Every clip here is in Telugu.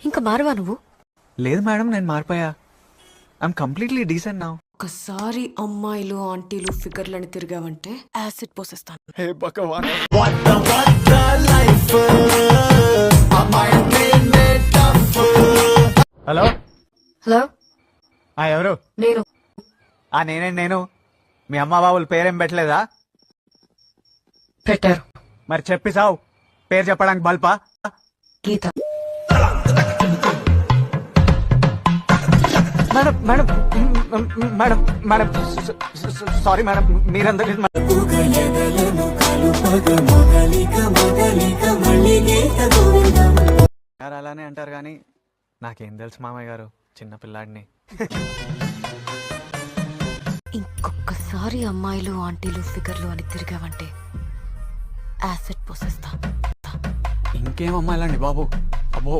ఇంకా మారవా నువ్వు? లేదు మేడం, నేను మారిపోయా. I'm completely decent now. ఒకసారి అమ్మాయిలు ఆంటీలు ఫిగర్లని తిరిగావంటే యాసిడ్ పోసేస్తాను. హే భగవాన్. హలో హలో, ఎవరు? నేను. నేను మీ అమ్మ బాబుల పేరేం పెట్టలేదా? పెట్టారు. మరి చెప్పి సావు, పేరు చెప్పడానికి బల్పా? Geeta. Madam madam madam madam sorry madam, మీరందరూ అలానే అంటారు కానీ నాకేం తెలుసు మామయ్య గారు, చిన్న పిల్లాడిని. ఇంకొకసారి అమ్మాయిలు ఆంటీలు ఫిగర్లు అని తిరిగావంటే యాసిడ్ పోసేస్తా. ఇంకేం అమ్మాయిలండి బాబు, అబ్బో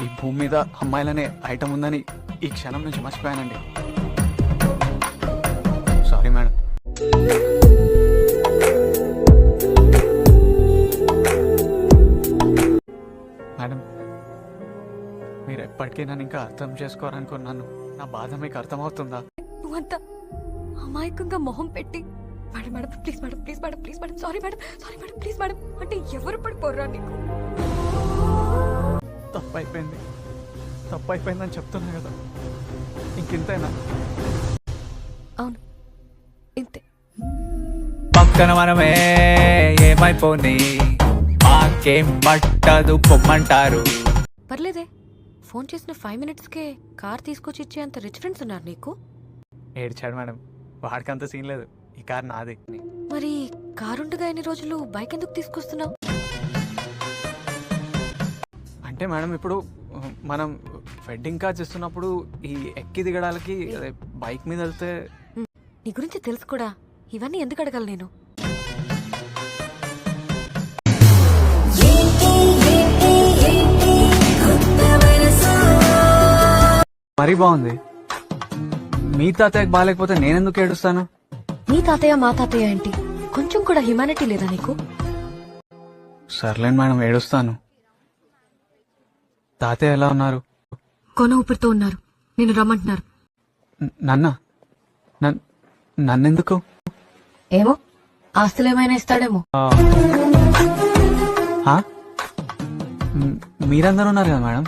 ఈ భూమి మీద అమ్మాయిలనే ఐటమ్ ఉందని ఈ క్షణం నుంచి మర్చిపోయానండి. Sorry madam. మేడం, మీరు ఎప్పటికీ నన్ను ఇంకా అర్థం చేసుకోవాలనుకున్నాను. నా బాధ మీకు అర్థమవుతుందా? నువ్వంతా అమాయకంగా మొహం పెట్టి madam madam please madam please madam please madam sorry madam please madam అంటే ఎవరు పడిపోర్రా నీకు? తప్పైపోయిందని చెప్తున్నా కదా, ఇంకింతేనా? అవును, ఇంతే. పక్కన మనమే ఏమైపోని మాకేం పట్టదు పొమ్మంటారు. పర్లేదే, ఫోన్ చేసిన 5 minutesకే కార్ తీసుకొచ్చి ఇచ్చేంత రిచ్ ఫ్రెండ్స్ ఉన్నారు నీకు. ఏడ్చాడు మేడం, వాడికంత సీన్ లేదు, ఈ కార్ నాది. మరి కారుండగా ఎన్ని రోజులు బైక్ ఎందుకు తీసుకొస్తున్నావు? అంటే మేడం, ఇప్పుడు మనం వెడ్డింగ్ కార్డ్స్ ఇస్తున్నప్పుడు ఈ ఎక్కి దిగడానికి బైక్ మీద వెళ్తే. నీ గురించి తెలుసు కూడా, ఇవన్నీ ఎందుకు అడగాలి నేను? మరీ బాగుంది. మీ తాతయ్యకి బాగాలేకపోతే నేనెందుకు ఏడుస్తాను? నీ తాతయ్య మా తాతయ్య ఏంటి? కొంచెం కూడా హ్యుమానిటీ లేదా నీకు? సర్లేండి మేడం, ఏడుస్తాను. తాతయ్య ఎలా ఉన్నారు? కొన ఊపిరితో ఉన్నారు. నేను రమ్మంటున్నారు. నన్నెందుకు? ఏమో, ఆస్తులు ఏమైనా ఇస్తాడేమో. మీరందరూ ఉన్నారు కదా మేడం.